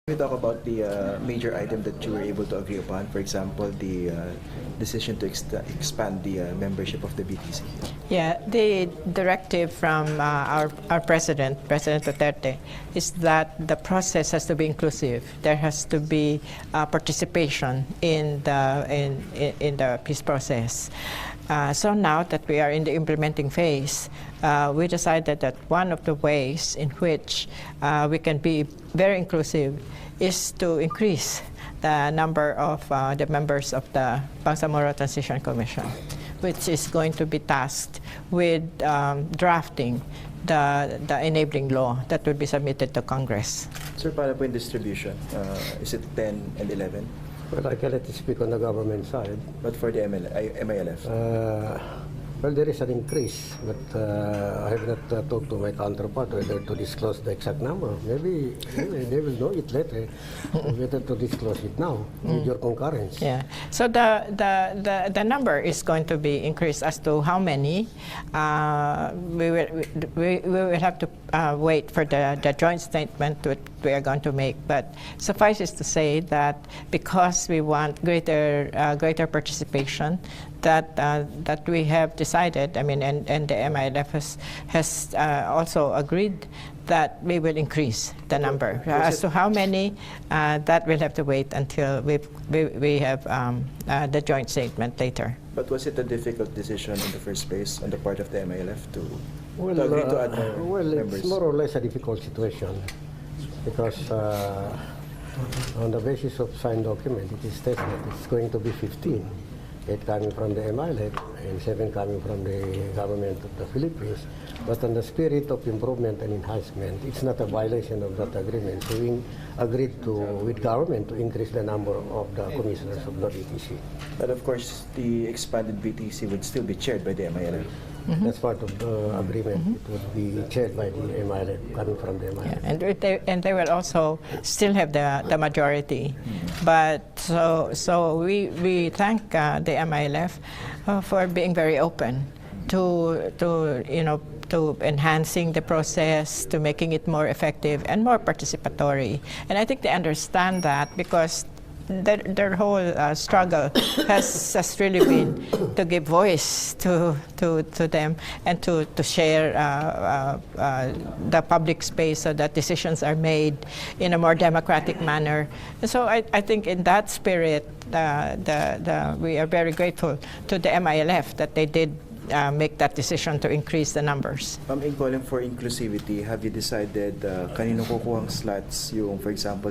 We talk about the major item that you were able to agree upon. For example, the decision to expand the membership of the BTC. Yeah, the directive from our President Duterte, is that the process has to be inclusive. There has to be participation in the peace process. So now that we are in the implementing phase, we decided that one of the ways in which we can be very inclusive is to increase the number of the members of the Bangsamoro Transition Commission, which is going to be tasked with drafting the enabling law that will be submitted to Congress. Sir, para po in distribution, is it 10 and 11? Well, I cannot speak on the government side. But for the MILF? Well, there is an increase, but I have not talked to my counterpart whether to disclose the exact number. Maybe they will know it later. Better to disclose it now with your concurrence. Yeah. So the number is going to be increased. As to how many, we will have to wait for the joint statement that we are going to make. But suffice it to say that because we want greater participation, that we have decided, I mean, and the MILF has also agreed that we will increase the number. As to how many, that we'll have to wait until we have the joint statement later. But was it a difficult decision in the first place on the part of the MILF to agree to add more members? It's more or less a difficult situation because on the basis of signed document, it is stated that it's going to be 15. 8 coming from the MILF and 7 coming from the government of the Philippines. But on the spirit of improvement and enhancement, it's not a violation of that agreement. So we agreed with government to increase the number of the commissioners of the BTC. But of course, the expanded BTC would still be chaired by the MILF. Mm-hmm. That's part of the agreement. Mm-hmm. It would be chaired by the MILF, coming from the MILF. Yeah, and they will also still have the majority. Mm-hmm. But so we thank the MILF for being very open to enhancing the process, to making it more effective and more participatory. And I think they understand that because their whole struggle has really been to give voice to them and to share the public space so that decisions are made in a more democratic manner. And so I think in that spirit, we are very grateful to the MILF that they did make that decision to increase the numbers. In calling for inclusivity, have you decided kanino kukuhang slots yung, for example,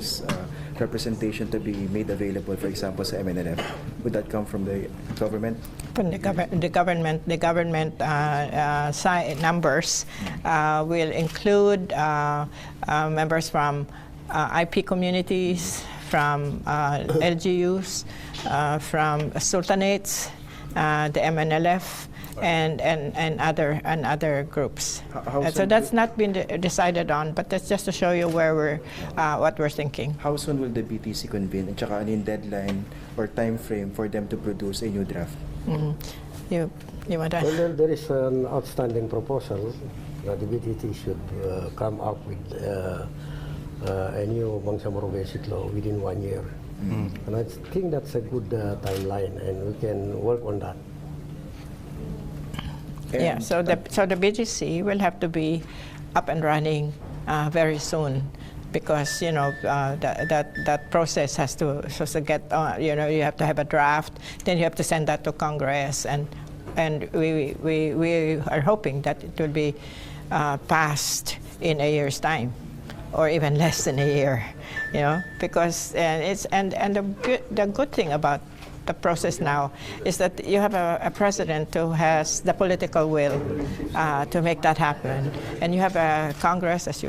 representation to be made available, for example, sa MNLF? Would that come from the government? From the government numbers will include members from IP communities, from LGUs, from sultanates, the MNLF, and other groups. So that's not been decided on, but that's just to show you where what we're thinking. How soon will the BTC convene? And tsaka any deadline or time frame for them to produce a new draft? Mm-hmm. You want to? Well, there is an outstanding proposal that the BTC should come up with a new Bangsamoro basic law within 1 year. Mm-hmm. And I think that's a good timeline, and we can work on that. Yeah, so the BGC will have to be up and running very soon, because that process has to get you have to have a draft, then you have to send that to Congress, and we are hoping that it will be passed in a year's time, or even less than a year, because the good thing about the process now is that you have a president who has the political will to make that happen, and you have a Congress, as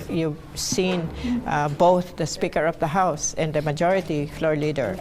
you've seen, both the Speaker of the House and the Majority Floor Leader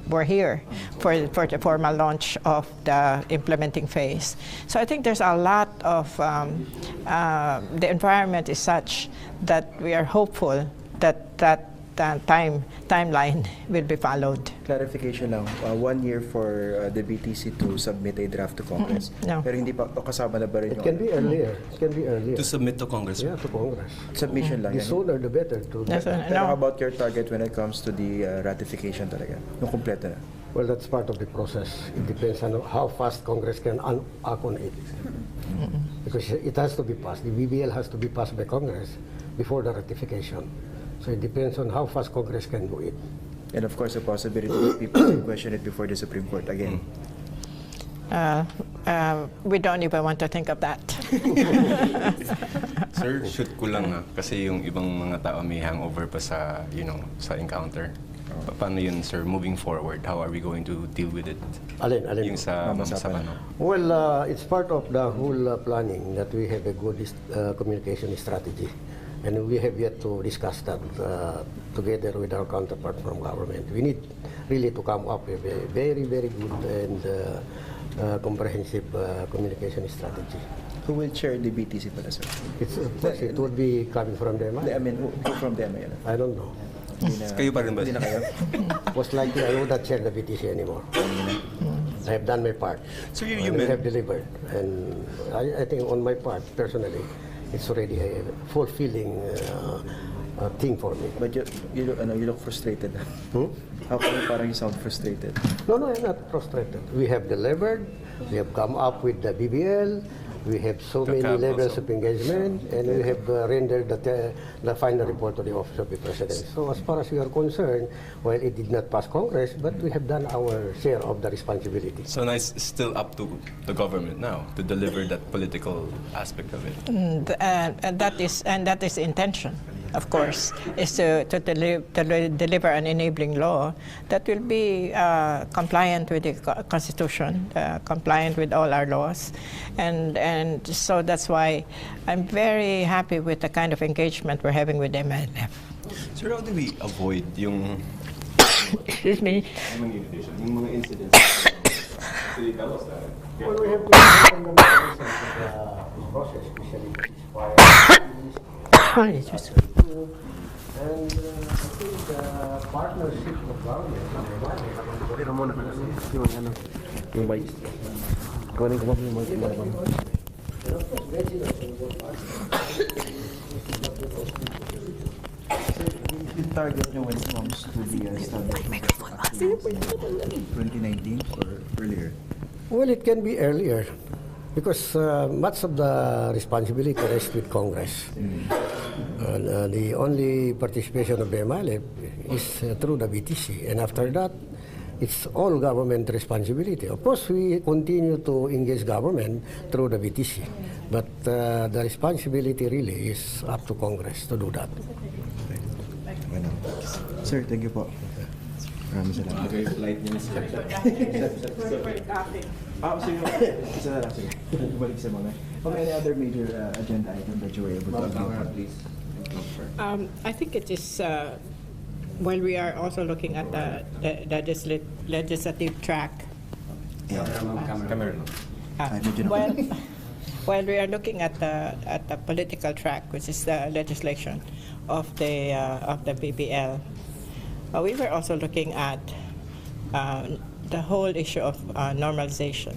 were here for the formal launch of the implementing phase. So I think there's a lot of the environment is such that we are hopeful that timeline will be followed. Clarification lang, 1 year for the BTC to submit a draft to Congress. No. Pero hindi pa kasama na ba rin It can be earlier. It can be earlier. To submit to Congress. Yeah, to Congress. submission lang The yan? sooner the better. Yes, sir. Pero how No. about your target when it comes to the ratification talaga? Yung kompleto na. Well, that's part of the process. It depends on how fast Congress can act on it. Because it has to be passed. The BBL has to be passed by Congress before the ratification. So it depends on how fast Congress can do it. And of course, the possibility that people will question it before the Supreme Court again. We don't even want to think of that. Sir, shoot ko lang kasi yung ibang mga tao may hangover pa sa, sa encounter. Paano yun, sir, moving forward? How are we going to deal with it? Alin? Yung sa Mamasapan. Well, it's part of the whole planning that we have a good communication strategy. And we have yet to discuss that together with our counterpart from government. We need really to come up with a very, very good and comprehensive communication strategy. Who will chair the BTC pala, sir? It would be coming from them. I mean, who from the MIL? I don't know. Kayo pa rin ba? Hindi na kayo? Most likely, I would not chair the BTC anymore. I have done my part. So you and we have delivered. And I think on my part, personally, it's already a fulfilling thing for me. But you look frustrated. How come parang you sound frustrated? No, I'm not frustrated. We have delivered. We have come up with the BBL. We have so many levels of engagement, and we have rendered the final report to the Office of the President. So as far as we are concerned, while it did not pass Congress, but we have done our share of the responsibility. So now it's still up to the government now to deliver that political aspect of it. And that is intention, of course, is to deliver an enabling law that will be compliant with the Constitution, compliant with all our laws, and so that's why I'm very happy with the kind of engagement we're having with MNF. Sir, how do we avoid yung Excuse me. yung mga incidents? Well, we have to open the process, especially Sorry, just- and I think the partnership of government. Yung mic. Kunin ko ba yung mic? Yung target nyo when it comes to the establishment of 2019 or earlier? Well, it can be earlier because much of the responsibility rests with Congress. The only participation of the MILF is through the BTC, and after that, it's all government responsibility. Of course, we continue to engage government through the BTC, but the responsibility really is up to Congress to do that. Sir, thank you po. Maraming salamat. Okay, flight niya sir. Sige. Isa na lang, sige. Balik sa mga. Any other major agenda item that you were able to update, please? I think it is, while we are also looking at the legislative track, Cameron. while we are looking at the political track, which is the legislation of the BBL, we were also looking at the whole issue of normalization,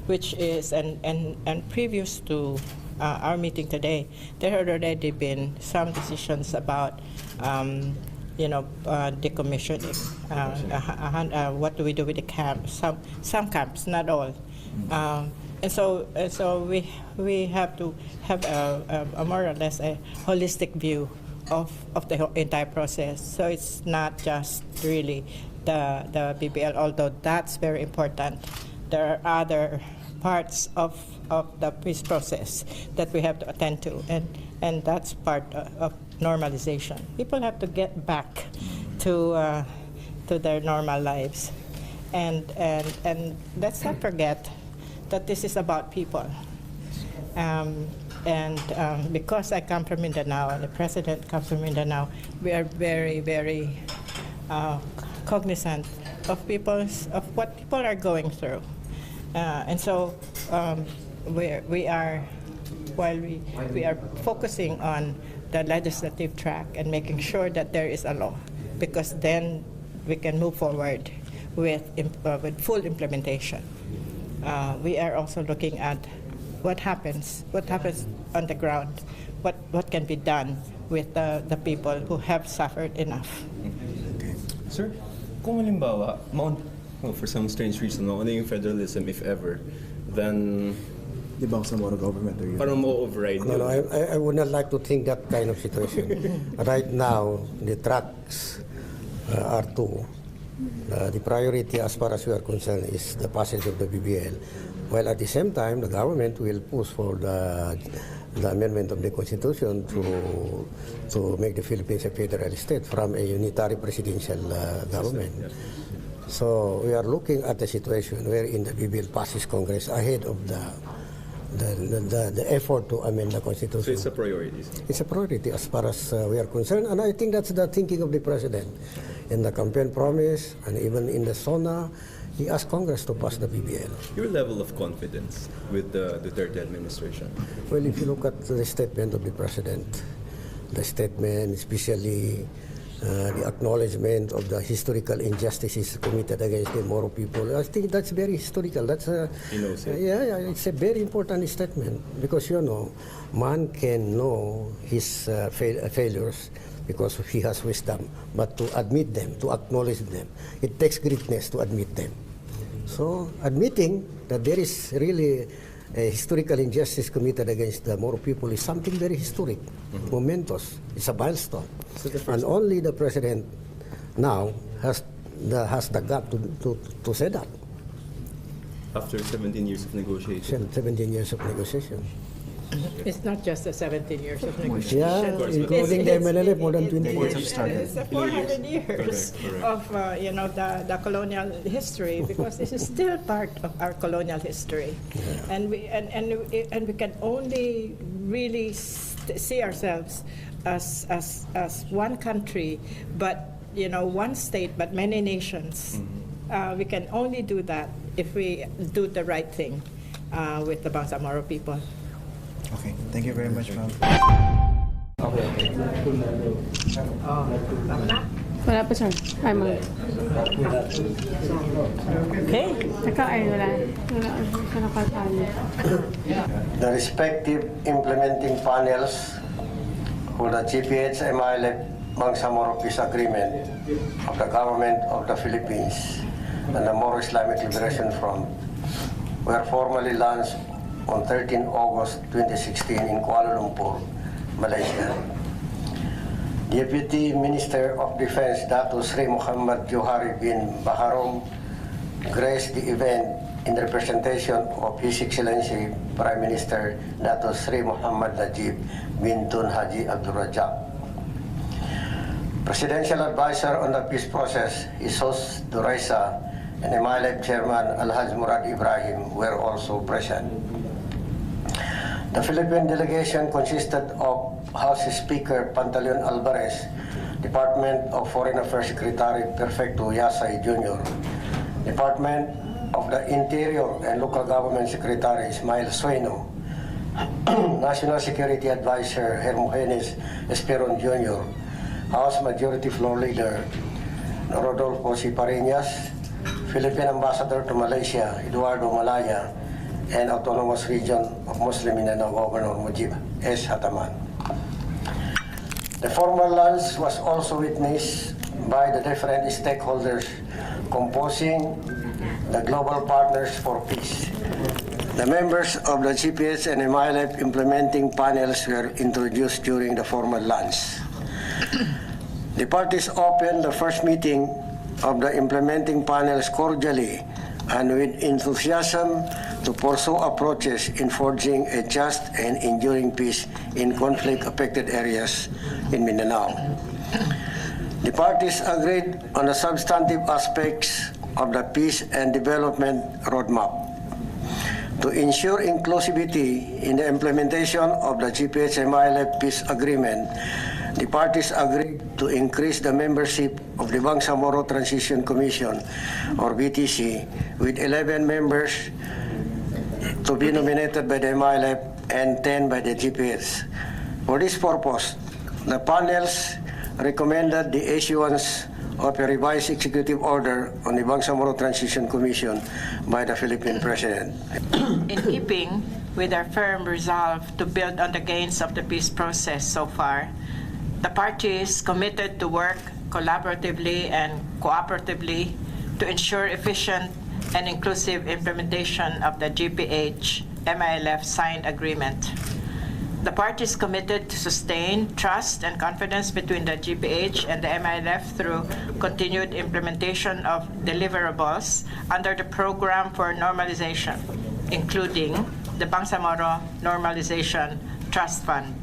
which is and previous to our meeting today, there had already been some decisions about decommissioning. What do we do with the camps? Some camps, not all. And so we have to have a more or less a holistic view of the entire process. So it's not just really the BBL, although that's very important. There are other parts of the peace process that we have to attend to, and that's part of normalization. People have to get back to their normal lives, and let's not forget that this is about people. Because I come from Mindanao and the President comes from Mindanao, we are very, very cognizant of what people are going through. And so while we are focusing on the legislative track and making sure that there is a law, because then we can move forward with full implementation. We are also looking at what happens on the ground, what can be done with the people who have suffered enough. Okay. Sir, kung halimbawa, for some strange reason, mauna yung federalism, if ever, then The Bangsamoro government, or you? parang mo-override No, yun. I would not like to think that kind of situation. Right now, the tracks are two. The priority as far as we are concerned is the passage of the BBL, while at the same time, the government will push for the amendment of the Constitution to make the Philippines a federal state from a unitary presidential government. So we are looking at a situation wherein the BBL passes Congress ahead of the effort to amend the Constitution. So it's a priority. It's a priority as far as we are concerned, and I think that's the thinking of the President. In the campaign promise, and even in the SONA, he asked Congress to pass the BBL. Your level of confidence with the Duterte administration? Well, if you look at the statement of the President, the statement, especially the acknowledgement of the historical injustices committed against the Moro people, I think that's very historical. That's He knows it. yeah, it's a very important statement, because man can know his failures because he has wisdom, but to admit them, to acknowledge them, it takes greatness to admit them. So admitting that there is really a historical injustice committed against the Moro people is something very historic, momentous. It's a milestone. And only the President now has the gap to say that. After 17 years of negotiation? 17 years of negotiation. It's not just the 17 years of negotiation. Yeah, including the MNLF, more than 20 years. It's 400 years of the colonial history, because this is still part of our colonial history, and we can only really see ourselves as one country, but one state but many nations. We can only do that if we do the right thing with the Bangsamoro people. Okay, thank you very much, ma'am. Wala po, sir. Ay, ma'am. Okay. Wala. Sa nakalpano. The respective implementing panels for the GPH MILF Bangsamoro Peace Agreement of the Government of the Philippines and the Moro Islamic Liberation Front were formally launched on 13 August 2016 in Kuala Lumpur, Malaysia. Deputy Minister of Defense Dato Sri Muhammad Johari bin Baharom graced the event in representation of His Excellency Prime Minister Dato Sri Muhammad Najib bin Tun Haji Abdul Rajak. Presidential Advisor on the Peace Process, Isos Duraisa, and MILF Chairman Alhaj Murad Ibrahim were also present. The Philippine delegation consisted of House Speaker Pantaleon Alvarez, Department of Foreign Affairs Secretary Perfecto Yasay Jr., Department of the Interior and Local Government Secretary Ismail Sueno, National Security Advisor Hermogenes Esperon Jr., House Majority Floor Leader Rodolfo Ciparinas, Philippine Ambassador to Malaysia Eduardo Malaya, and Autonomous Region of Muslim Mindanao Governor Mujib S. Hataman. The formal launch was also witnessed by the different stakeholders composing the Global Partners for Peace. The members of the GPS and MILF implementing panels were introduced during the formal launch. The parties opened the first meeting of the implementing panels cordially and with enthusiasm to pursue approaches in forging a just and enduring peace in conflict-affected areas in Mindanao. The parties agreed on the substantive aspects of the peace and development roadmap. To ensure inclusivity in the implementation of the GPH-MILF Peace Agreement, the parties agreed to increase the membership of the Bangsamoro Transition Commission, or BTC, with 11 members to be nominated by the MILF and 10 by the GPS. For this purpose, the panels recommended the issuance of a revised executive order on the Bangsamoro Transition Commission by the Philippine President. In keeping with our firm resolve to build on the gains of the peace process so far, the parties committed to work collaboratively and cooperatively to ensure efficient and inclusive implementation of the GPH-MILF signed agreement. The parties committed to sustain trust and confidence between the GPH and the MILF through continued implementation of deliverables under the Program for Normalization, including the Bangsamoro Normalization Trust Fund.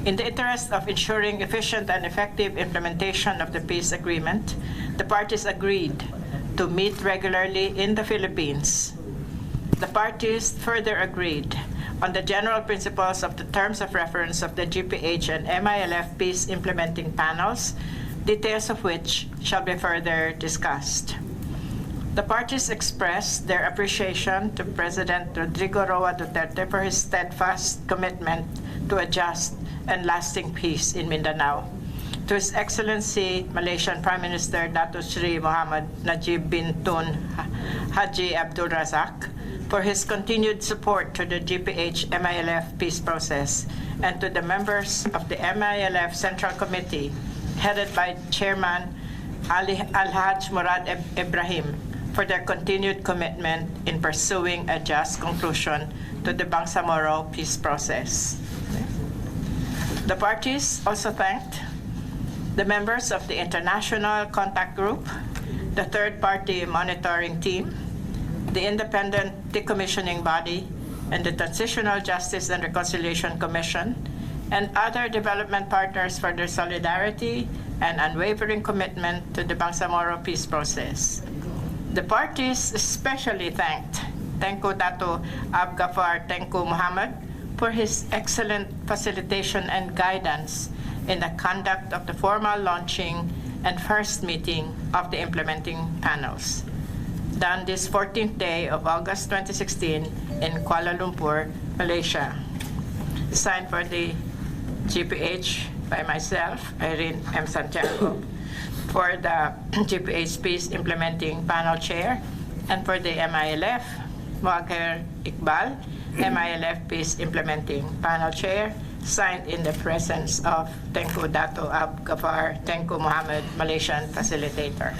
In the interest of ensuring efficient and effective implementation of the peace agreement, the parties agreed to meet regularly in the Philippines. The parties further agreed on the general principles of the terms of reference of the GPH and MILF peace implementing panels, details of which shall be further discussed. The parties expressed their appreciation to President Rodrigo Roa Duterte for his steadfast commitment to a just and lasting peace in Mindanao, to His Excellency Malaysian Prime Minister Dato Sri Muhammad Najib bin Tun Haji Abdul Razak, for his continued support to the GPH-MILF peace process, and to the members of the MILF Central Committee, headed by Chairman Alhaj Murad Ibrahim, for their continued commitment in pursuing a just conclusion to the Bangsamoro peace process. The parties also thanked the members of the International Contact Group, the third-party monitoring team, the Independent Decommissioning Body, and the Transitional Justice and Reconciliation Commission, and other development partners for their solidarity and unwavering commitment to the Bangsamoro peace process. The parties especially thanked Tengku Dato Abgafar Tengku Muhammad for his excellent facilitation and guidance in the conduct of the formal launching and first meeting of the implementing panels, done this 14th day of August 2016 in Kuala Lumpur, Malaysia. Signed for the GPH by myself, Irene M. Santiago, for the GPH Peace Implementing Panel Chair, and for the MILF, Moaker Iqbal, MILF Peace Implementing Panel Chair, signed in the presence of Tengku Dato Abgafar Tengku Muhammad, Malaysian Facilitator.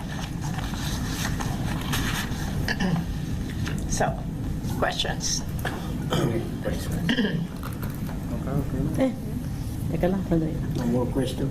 So, questions? Teka lang, No more question.